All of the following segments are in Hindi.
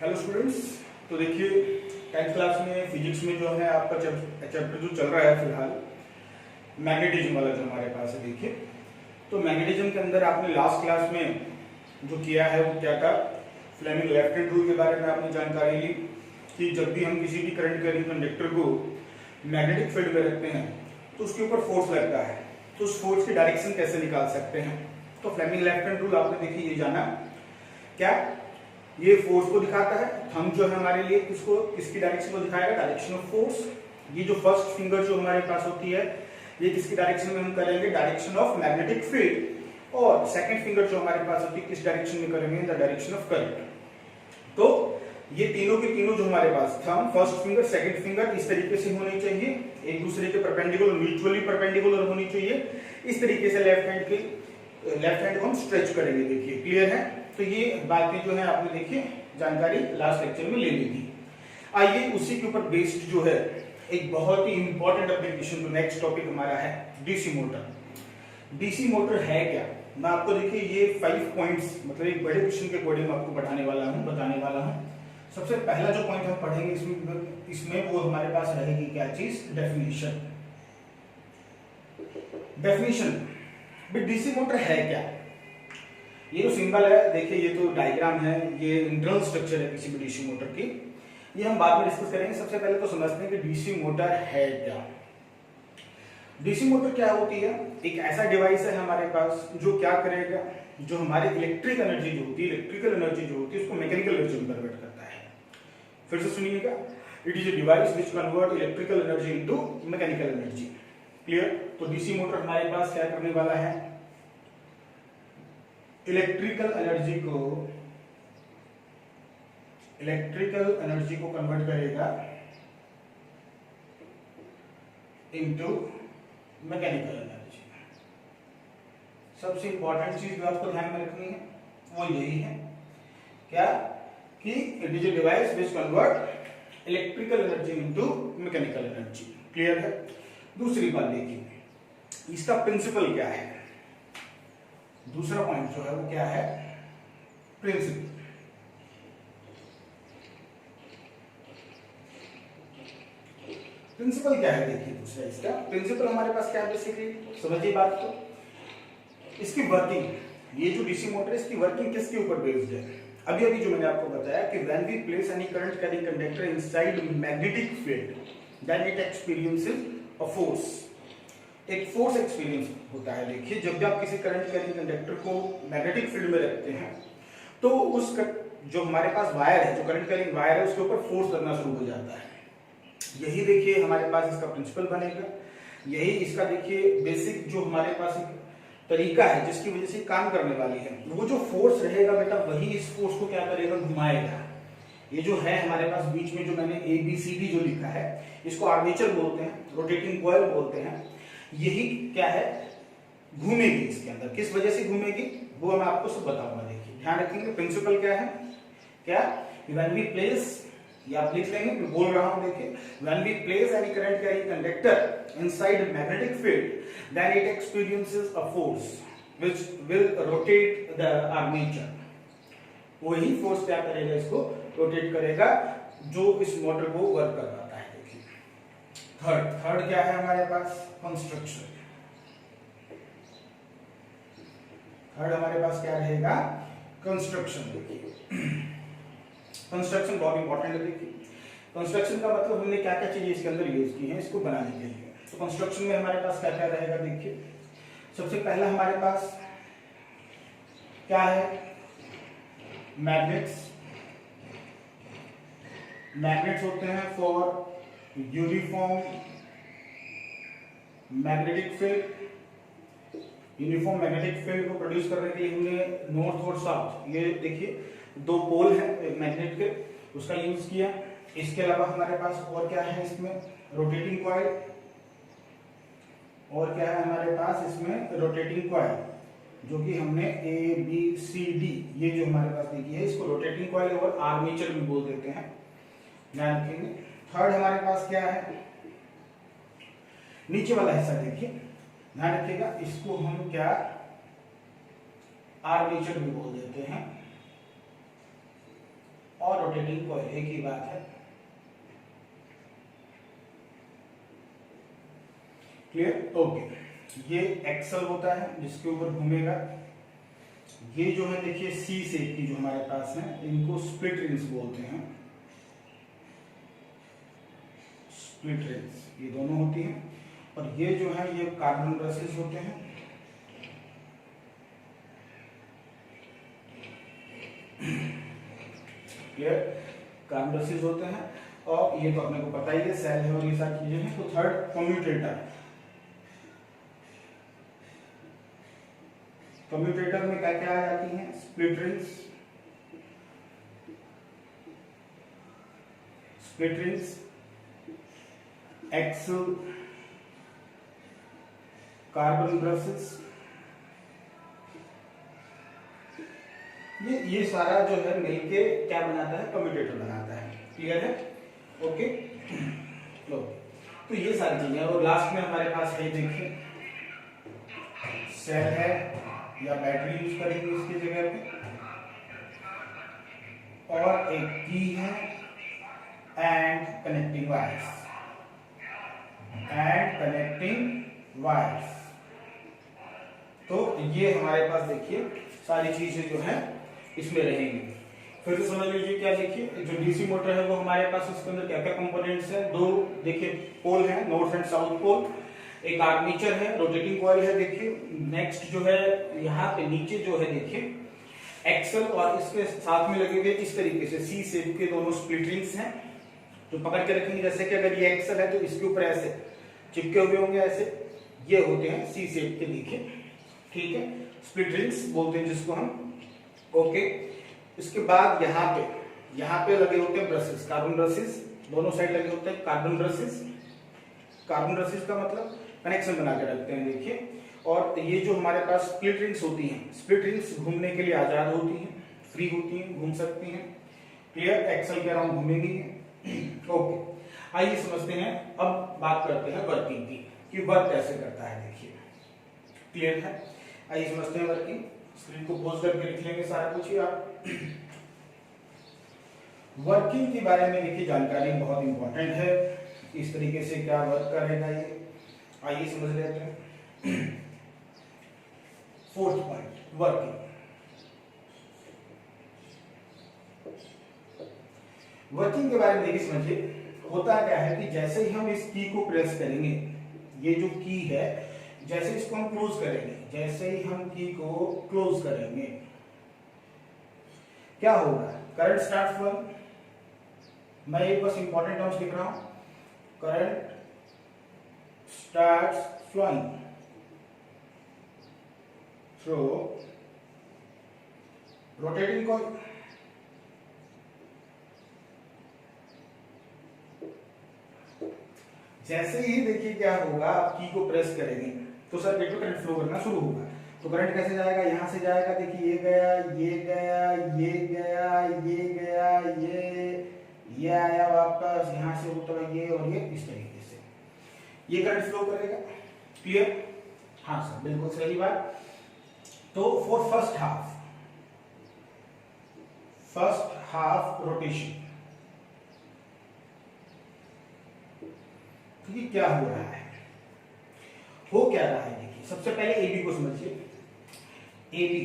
Hello students. तो देखिए 10th क्लास में फिजिक्स में जो है आपका चैप्टर जो चल रहा है फिलहाल मैग्नेटिज्म वाला जो हमारे पास है। देखिए तो मैग्नेटिज्म के अंदर आपने लास्ट क्लास में जो किया है वो क्या था, फ्लेमिंग लेफ्ट हैंड रूल के बारे में आपने जानकारी ली कि जब भी हम किसी भी करंट कैरिंग कंडक्टर को मैग्नेटिक फील्ड में रखते हैं तो उसके ऊपर फोर्स लगता है, तो उस फोर्स की डायरेक्शन कैसे निकाल सकते हैं। तो फ्लेमिंग लेफ्ट हैंड रूल आपने देखिए ये जाना क्या, ये फोर्स को दिखाता है। थंब जो है हमारे लिए किसकी डायरेक्शन को दिखाएगा, डायरेक्शन ऑफ फोर्स। ये जो फर्स्ट फिंगर जो हमारे पास होती है ये किसकी डायरेक्शन में हम करेंगे, डायरेक्शन ऑफ मैग्नेटिक फील्ड। और सेकंड फिंगर जो हमारे पास होती है किस डायरेक्शन में करेंगे, द डायरेक्शन ऑफ करंट। तो ये तीनों के तीनों जो हमारे पास thumb, first finger, second finger इस तरीके से होने चाहिए, एक दूसरे के परपेंडिकुलर, म्यूचुअली परपेंडिकुलर होनी चाहिए। इस तरीके से लेफ्ट हैंड को हम स्ट्रेच करेंगे। देखिए क्लियर है। तो ये बातें जो है आपने देखिए जानकारी लास्ट लेक्चर में ले ली थी। आइए उसी के ऊपर बेस्ड जो है एक बहुत ही इंपॉर्टेंट एप्लीकेशन, जो नेक्स्ट टॉपिक हमारा है डीसी मोटर। डीसी मोटर है क्या, मैं आपको देखिए ये 5 पॉइंट्स मतलब एक बड़े क्वेश्चन के अकॉर्डिंग आपको बताने वाला हूं। सबसे पहला जो पॉइंट हम पढ़ेंगे इसमें वो हमारे पास रहेगी क्या चीज, डेफिनेशन। डीसी मोटर है क्या, ये जो सिंबल है देखिए, ये तो डायग्राम है, ये इंटरनल स्ट्रक्चर है किसी भी डीसी मोटर की, ये हम बाद में डिस्कस करेंगे। सबसे पहले तो समझते हैं कि डीसी मोटर है क्या। डीसी मोटर क्या होती है, एक ऐसा डिवाइस है हमारे पास जो क्या करेगा, जो हमारी इलेक्ट्रिकल एनर्जी जो होती है उसको मैकेनिकल एनर्जी में कन्वर्ट करता है। फिर से सुनिएगा, it is a device which convert electrical energy into mechanical energy. Clear. तो डीसी मोटर हमारे पास क्या करने वाला है, इलेक्ट्रिकल एनर्जी को कन्वर्ट करेगा इनटू मैकेनिकल एनर्जी। सबसे इंपॉर्टेंट चीज जो आपको ध्यान में रखनी है वो यही है क्या, कि it is a device which convert electrical energy into mechanical energy. Clear है। दूसरी बात देखिए, इसका प्रिंसिपल क्या है, दूसरा पॉइंट जो है वो क्या है, प्रिंसिपल। प्रिंसिपल क्या है देखिए, दूसरा इसका प्रिंसिपल हमारे पास क्या है, बेसिकली समझिए बात को, इसकी वर्किंग, ये जो डीसी मोटर है इसकी वर्किंग किसके ऊपर बेस्ड है। अभी जो मैंने आपको बताया कि when we place any current carrying conductor inside magnetic field then it experiences a force. एक फोर्स एक्सपीरियंस होता है। देखिए जब भी आप किसी करंट कैरिंग कंडक्टर को मैग्नेटिक फील्ड में रखते हैं तो उस जो हमारे पास वायर है, जो करंट कैरिंग वायर है, उसके ऊपर फोर्स लगना शुरू हो जाता है। यही देखिए हमारे पास इसका प्रिंसिपल बनेगा, यही इसका देखिए बेसिक जो हमारे पास एक तरीका है जिसकी वजह से काम करने वाली है। वो जो फोर्स रहेगा बेटा वही इस फोर्स को क्या करेगा, घुमाएगा। ये जो है हमारे पास बीच में जो मैंने ABCD जो लिखा है इसको आर्मेचर बोलते हैं, रोटेटिंग कॉइल बोलते हैं। यही क्या है, घूमेगी इसके अंदर। किस वजह से घूमेगी वो मैं आपको सब बताऊंगा। देखिए ध्यान रखेंगे, प्रिंसिपल क्या है, क्या व्हेन वी प्लेस, या आप लिख लेंगे, मैं बोल रहा हूं देखिए, when we place any current carrying conductor inside magnetic field then it experiences a force which will rotate the armature. वही फोर्स क्या करेगा, इसको रोटेट करेगा जो इस मोटर को वर्क करवाता है। देखिए थर्ड क्या है हमारे पास, कंस्ट्रक्शन। थर्ड हमारे पास क्या रहेगा, कंस्ट्रक्शन। देखिए कंस्ट्रक्शन बहुत इंपॉर्टेंट है। देखिए कंस्ट्रक्शन का मतलब हमने क्या क्या चीजें इसके अंदर यूज की हैं इसको बनाने के लिए। तो कंस्ट्रक्शन में हमारे पास क्या क्या रहेगा, देखिए सबसे पहला हमारे पास क्या है, मैग्नेट्स होते हैं फॉर यूनिफॉर्म मैग्नेटिक फील्ड को प्रोड्यूस करने के लिए हमने नॉर्थ और साउथ, ये देखिए 2 पोल है मैग्नेट के, उसका यूज किया। इसके अलावा हमारे पास और क्या है, इसमें रोटेटिंग कॉइल, और क्या है हमारे पास इसमें रोटेटिंग कॉइल, जो कि हमने ABCD ये जो हमारे पास देखी है इसको रोटेटिंग कॉइल और आर्मेचर भी बोल देते हैं, ध्यान रखेंगे। थर्ड हमारे पास क्या है, नीचे वाला हिस्सा देखिए, ध्यान रखिएगा, इसको हम क्या आर्मेचर भी बोल देते हैं। और रोटेटिंग कॉइल, एक ही बात है। क्लियर? ओके। ये एक्सल होता है जिसके ऊपर घूमेगा। ये जो है देखिए सी शेप की जो हमारे पास है, इनको स्प्लिट रिंग्स बोलते हैं। स्प्लिट रिंग्स ये दोनों होती हैं। और ये जो है ये कार्बन ब्रशेस होते हैं। क्लियर? कार्बन ब्रशेस होते हैं। और ये तो अपने को पता ही है, सेल है और ये सारी चीजें हैं। तो थर्ड कम्यूटेटर। कम्यूटेटर में क्या क्या आ जाती हैं? Split rings, split rings, axle, carbon brushes, ये सारा जो है मिलके क्या बनाता है? कम्यूटेटर बनाता है। क्लियर है? ओके। लो, तो ये सारी चीजें। और लास्ट में हमारे पास है देखिए सेल है या बैटरी यूज करेंगे इसकी जगह पे, और एक की है and connecting wires, and connecting wires. तो ये हमारे पास देखिए सारी चीजें जो है इसमें रहेंगी। फिर से समझ लीजिए क्या, देखिए जो डीसी मोटर है वो हमारे पास उसके अंदर क्या क्या कंपोनेंट्स है? दो देखिए पोल है, नॉर्थ एंड साउथ पोल, एक आर्मेचर है, रोटेटिंग कॉइल है देखिए। नेक्स्ट जो है यहाँ पे नीचे जो है देखिए एक्सल, और इसके साथ में लगे हुए इस तरीके से सी शेप के दोनों स्प्लिट रिंग्स हैं जो पकड़ के रखेंगे। जैसे कि अगर ये एक्सल है तो इसके ऊपर ऐसे चिपके हुए होंगे, ऐसे ये होते हैं सी शेप के देखिए। ठीक है, स्प्लिट रिंग्स बोलते हैं जिसको हम। ओके। इसके बाद यहाँ पे लगे होते हैं ब्रशेस, कार्बन ब्रशेस, दोनों साइड लगे होते हैं कार्बन ब्रशेस। कार्बन ब्रशेस का मतलब कनेक्शन बना के रखते हैं देखिए। और ये जो हमारे पास स्प्लिट रिंग्स होती हैं, स्प्लिट रिंग्स घूमने के लिए आजाद होती हैं, फ्री होती हैं, घूम सकती हैं। क्लियर? एक्सल के अराउंड घूमेंगी। ओके, आइए समझते हैं। अब बात करते हैं वर्किंग की, कि वर्क कैसे करता है देखिए। क्लियर है? आइए समझते हैं वर्किंग। स्क्रीन को पॉज करके लिख लेंगे सारा कुछ ही आप। वर्किंग के बारे में देखिए जानकारी बहुत इंपॉर्टेंट है। इस तरीके से क्या वर्क करेगा ये, आइए समझ लेते हैं। Fourth point, working. वर्किंग के बारे में देखिए समझिए। होता क्या है कि जैसे ही हम इस की को प्रेस करेंगे, ये जो की है, जैसे इसको हम क्लोज करेंगे, जैसे ही हम की को क्लोज करेंगे क्या होगा? Current start flowing. मैं एक बस इंपॉर्टेंट टर्म्स लिख रहा हूं। Current starts flowing through rotating coil. जैसे ही देखिए क्या होगा, आप की को प्रेस करेंगे तो सर्किट में करंट फ्लो करना शुरू होगा। तो करंट कैसे जाएगा? यहां से जाएगा, देखिए ये गया, ये गया, ये गया, ये गया, ये आया वापस, यहां से होता है ये, और ये इस तरीके से ये करंट फ्लो करेगा। क्लियर? हाँ सर, बिल्कुल सही बात। तो फॉर फर्स्ट हाफ रोटेशन, तो ये क्या हो रहा है? हो क्या रहा है देखिए। सबसे पहले एबी को समझिए। एबी,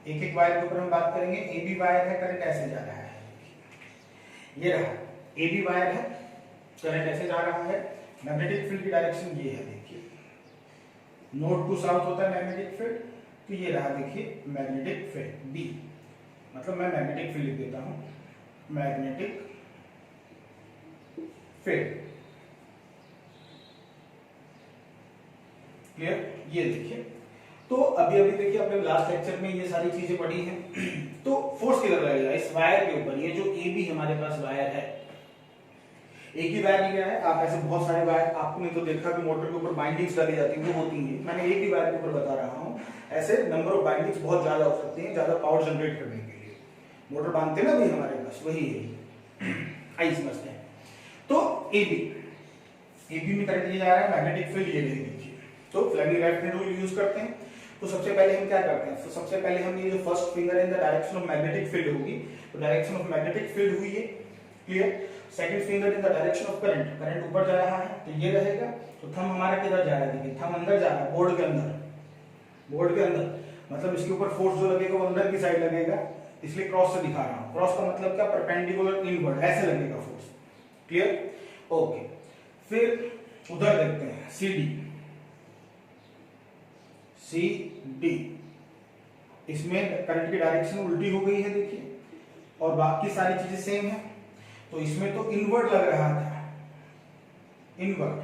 एक एक वायर के ऊपर हम बात करेंगे। एबी वायर है, करंट ऐसे जा रहा है, ये रहा एबी वायर है, करंट ऐसे जा रहा है। मैग्नेटिक फील्ड की डायरेक्शन ये है देखिए, नॉर्थ टू साउथ होता है मैग्नेटिक फील्ड। तो ये रहा देखिए मैग्नेटिक फील्ड बी, मतलब मैं मैग्नेटिक फील्ड लिख देता हूं, मैग्नेटिक फील्ड। क्लियर? ये देखिए। तो अभी देखिए अपने लास्ट लेक्चर में ये सारी चीजें पढ़ी हैं। तो फोर्स किधर लगेगा? इस वायर के ऊपर। ये जो ए बी हमारे पास वायर है, एक ही वायर लिया है। आप ऐसे बहुत सारे वायर, आपने तो देखा कि मोटर के ऊपर बाइंडिंग्स डाली जाती है, वो होती हैं। मैंने एक ही वायर के ऊपर बता रहा हूँ। ऐसे नंबर ऑफ बाइंडिंग्स बहुत ज्यादा हो सकती हैं, ज्यादा पावर जनरेट करने के लिए। मोटर बांधते हैं ना भाई हमारे पास, वही है। आइए समझते हैं। तो एबी में करंट ये जा रहा है, मैग्नेटिक फील्ड ये देखिए। तो Fleming right hand rule use करते हैं। तो सबसे पहले हम क्या करते हैं, तो सबसे पहले हम ये जो first finger in the direction of magnetic field होगी, तो डायरेक्शन ऑफ मैग्नेटिक फील्ड हुई है, clear. Second finger in the direction of current, current ऊपर जा रहा है तो ये रहेगा। तो थंब हमारा किधर जा रहा है, देखिए थंब अंदर जा रहा है बोर्ड के अंदर, बोर्ड के अंदर, मतलब इसके ऊपर फोर्स जो लगेगा वो अंदर की साइड लगेगा, इसलिए क्रॉस से दिखा रहा हूं। क्रॉस का मतलब क्या, परपेंडिकुलर इनवर्ड, ऐसे लगेगा फोर्स, क्लियर, ओके। फिर उधर देखते हैं सी डी, इसमें करंट की डायरेक्शन उल्टी हो गई है देखिए, और बाकी सारी चीजें सेम है। तो इसमें तो इनवर्ड लग रहा था, इनवर्ड,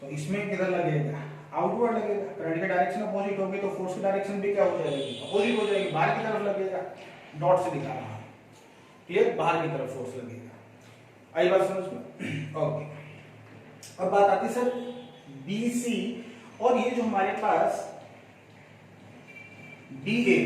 तो इसमें किधर लगेगा, आउटवर्ड लगेगा। करंट की डायरेक्शन अपोजिट होगी तो फोर्स की डायरेक्शन भी क्या हो जाएगी, अपोजिट हो जाएगी, बाहर की तरफ लगेगा। डॉट से दिखा रहा हूं, क्लियर, बाहर की तरफ फोर्स लगेगा। आई बात समझ में, ओके। अब बात आती सर बी सी, और ये जो हमारे पास डी ए,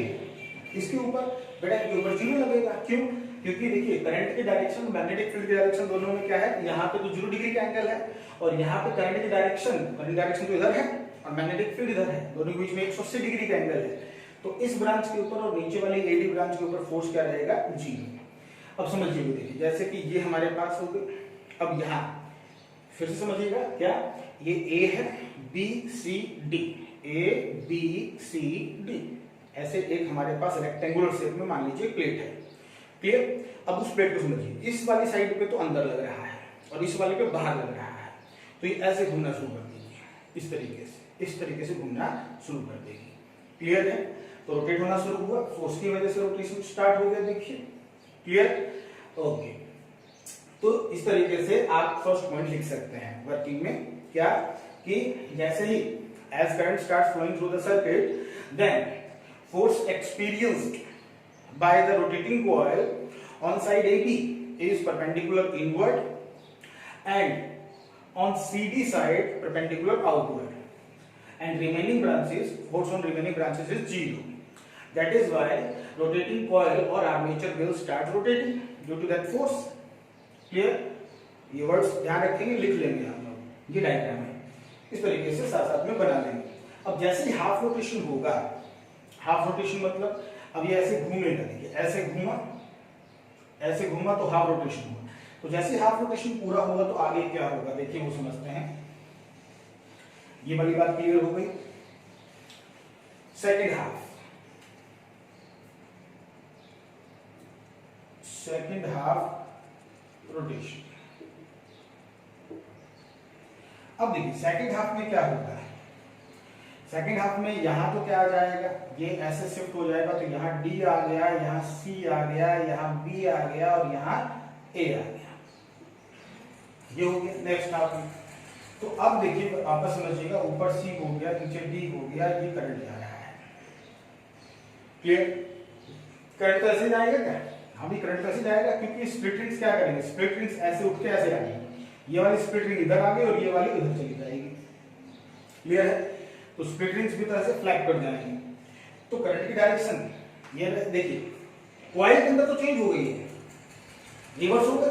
इसके ऊपर बेटा इसके ऊपर जीरो लगेगा, क्यों, क्योंकि देखिए करंट की डायरेक्शन मैग्नेटिक फील्ड की डायरेक्शन दोनों में क्या है, यहाँ पे तो 0 डिग्री का एंगल है, और यहाँ पे करंट की डायरेक्शन तो इधर है और मैग्नेटिक फील्ड इधर है, दोनों के बीच में 180 डिग्री का एंगल है। तो इस ब्रांच के ऊपर और नीचे वाले एडी ब्रांच के ऊपर फोर्स क्या रहेगा, जीरो। अब समझिए, देखिए जैसे कि ये हमारे पास हो गए, अब यहाँ फिर से समझिएगा, क्या ये ए है, B C D, A B C D, ऐसे एक हमारे पास रेक्टेंगुलर शेप में मान लीजिए प्लेट है, क्लियर। अब उस प्लेट को समझिए, इस वाली साइड पे तो अंदर लग रहा है और इस वाले पे बाहर लग रहा है, तो ये ऐसे घूमना शुरू कर देगी, इस तरीके से घूमना शुरू कर देगी, क्लियर है। तो रोटेट होना शुरू हुआ, फोर्स की वजह से रोटेशन स्टार्ट हो गया, देखिए, क्लियर, ओके। तो इस तरीके से आप फर्स्ट पॉइंट लिख सकते हैं वर्किंग में, क्या कि जैसे ही as current starts flowing through the circuit, then force experienced by the rotating coil on side AB is perpendicular inward and on CD side perpendicular outward, and remaining branches, force on remaining branches is zero. That is why rotating coil or armature will start rotating due to that force. Clear? ये वर्ड्स ध्यान रखेंगे, लिख लेंगे हम लोग, ये डायग्राम है, इस तरीके से साथ साथ में बना लेंगे। अब जैसे ही हाफ रोटेशन होगा, हाफ रोटेशन मतलब अब ये ऐसे घूमेगा, देखिए ऐसे घूमा तो हाफ रोटेशन हुआ। तो जैसे हाफ रोटेशन पूरा होगा तो आगे क्या होगा, देखिए वो समझते हैं। ये वाली बात क्लियर हो गई। Second half rotation. अब देखिए सेकेंड हाफ में क्या होता है, सेकेंड हाफ में यहां तो क्या आ जाएगा, ये ऐसे शिफ्ट हो जाएगा, तो यहाँ डी आ गया, यहाँ सी आ गया, यहाँ बी आ गया और यहाँ ए आ गया, ये हो गया नेक्स्ट हाफ में। तो अब देखिए आपस समझिएगा, ऊपर सी हो गया, नीचे डी हो गया, ये करंट जा रहा है, क्लियर। करंट तो ऐसे जाएगा क्या, हाँ भी करंट तो ऐसे जाएगा, क्योंकि स्प्लिट रिंग्स क्या करेंगे, स्प्लिट रिंग्स ऐसे उठ के ऐसे आएंगे, ये वाली स्प्लिट रिंग इधर आ गई और ये वाली उधर चली जाएगी, क्लियर है। तो स्प्लिट रिंग्स भी तरह से फ्लैग कर जाएंगे। तो करंट की डायरेक्शन ये देखिए, कॉइल के अंदर तो चेंज हो गई है, रिवर्स हो गया।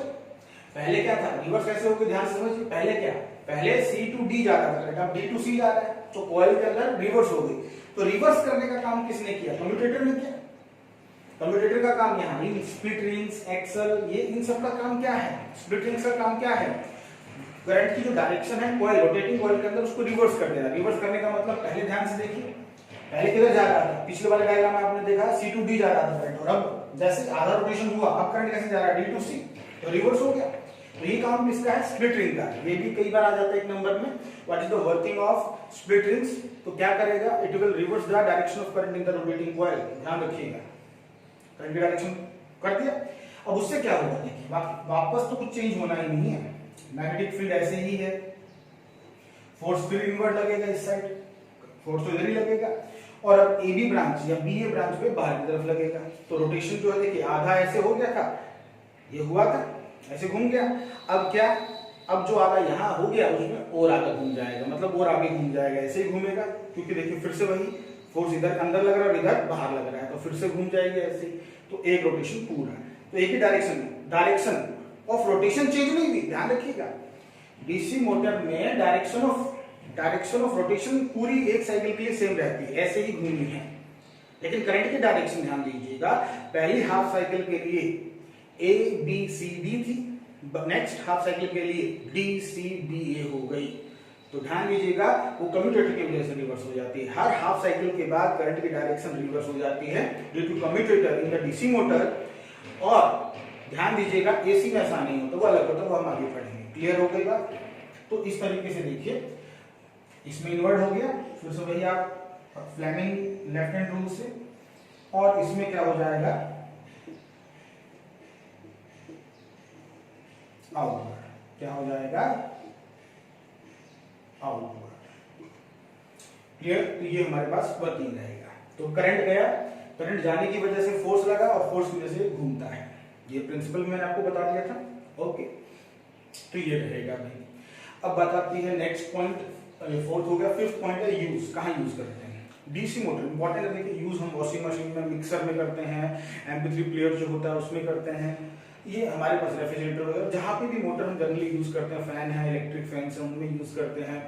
पहले क्या था, रिवर्स कैसे हो गया, ध्यान से समझिए। पहले क्या, पहले C टू D जा रहा था, अब D टू C जा रहा है, तो कॉइल के अंदर रिवर्स हो गई। तो रिवर्स करने का काम किसने किया, कम्यूटेटर ने किया। कम्यूटेटर का काम यहाँ इन स्प्लिट रिंग्स, एक्सल, ये इन सब का काम क्या है, स्प्लिट रिंग्स का काम क्या है, करंट की जो डायरेक्शन है कॉइल, रोटेटिंग कॉइल के अंदर, उसको रिवर्स कर देना। रिवर्स करने का मतलब, पहले ध्यान से देखिए, पहले किधर जा रहा था, पिछले वाले डायग्राम में आपने देखा C टू D जा रहा था करंट, और अब जैसे आधा रोटेशन हुआ, अब करंट कैसे जा रहा है, D टू C, तो रिवर्स हो गया। तो ये काम किसका है, स्प्लिट रिंग का। ये भी कई बार आ जाता है एक नंबर में, what is the working of split rings. तो क्या करेगा, it will reverse the direction of current in the rotating coil, ध्यान रखिएगा। करंट की डायरेक्शन कर दिया, अब उससे क्या होगा, देखिए वापस तो कुछ चेंज होना ही नहीं है, मैग्नेटिक फील्ड ऐसे ही है, फोर्स फिर इनवर्ट लगेगा, इस साइड फोर्स तो इधर ही लगेगा, और अब ए बी ब्रांच या बी ए ब्रांच पे बाहर की तरफ लगेगा। तो रोटेशन जो है देखिए, आधा ऐसे हो गया था, ये हुआ था, ऐसे घूम गया। अब क्या, अब जो आधा यहाँ हो गया उसमें और आधा घूम जाएगा, मतलब और आगे घूम जाएगा, ऐसे ही घूमेगा, क्योंकि देखिए फिर से वही फोर्स इधर अंदर लग रहा है और इधर बाहर लग रहा है, तो फिर से घूम जाएगी ऐसे ही। तो एक रोटेशन पूरा, तो एक ही डायरेक्शन ऑफ रोटेशन चेंज नहीं हुई, ध्यान रखिएगा। डीसी मोटर में direction of direction of rotation पूरी एक साइकिल के लिए सेम रहती है, ऐसे ही घूमनी है। लेकिन करंट की डायरेक्शन ध्यान दीजिएगा, पहली हाफ साइकिल के लिए ए बी सी डी थी, नेक्स्ट हाफ साइकिल के लिए डी सी बी ए हो गई। तो ध्यान दीजिएगा वो कम्यूटेटर की वजह से रिवर्स हो जाती है। हर हाफ साइकिल के बाद करंट की डायरेक्शन रिवर्स हो जाती है due to commutator in the DC motor. और ध्यान दीजिएगा एसी में ऐसा नहीं होता, वो अलग होता है, वो हम आगे पढ़ेंगे। क्लियर हो गई बात? तो इस तरीके से देखिए, इसमें इन्वर्ट हो गया, फिर से वही आप फ्लेमिंग लेफ्ट हैंड रूल से, और इसमें क्या हो जाएगा आउटवर्ड। क्या हो जाएगा? आउटवर्ड। क्लियर? तो ये हमारे पास वर्किंग रहेगा। तो करंट गया, करंट जाने की वजह से फोर्स लगा और फोर्स की वजह से घूमता है। ये प्रिंसिपल मैंने आपको बता दिया था। ओके, तो ये रहेगा भाई। अब बात आती है नेक्स्ट पॉइंट, फोर्थ हो गया। फिफ्थ पॉइंट है यूज, कहाँ यूज करते हैं डीसी मोटर। इंपॉर्टेंट है कि यूज हम वॉशिंग मशीन में, मिक्सर में करते हैं, MP3 प्लेयर जो होता है उसमें करते हैं, ये हमारे पास रेफ्रिजरेटर वगैरह जहाँ पे भी मोटर हम जनरली यूज करते हैं, फैन है, इलेक्ट्रिक फैन है, उनमें यूज करते हैं।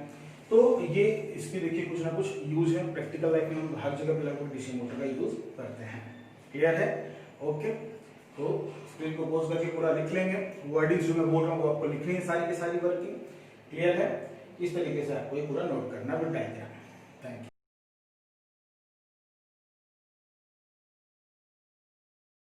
तो ये इसके देखिए कुछ ना कुछ यूज है, प्रैक्टिकल लाइफ में हम हर जगह पे लगभग डीसी मोटर का यूज करते हैं। क्लियर है? ओके, तो स्क्रीन को पॉज करके पूरा लिख लेंगे। वर्डिंग्स जो मैं बोल रहा हूँ वो आपको लिखनी है सारी की सारी वर्किंग। क्लियर है? इस तरीके से आपको ये पूरा नोट करना है डायग्राम। Thank you.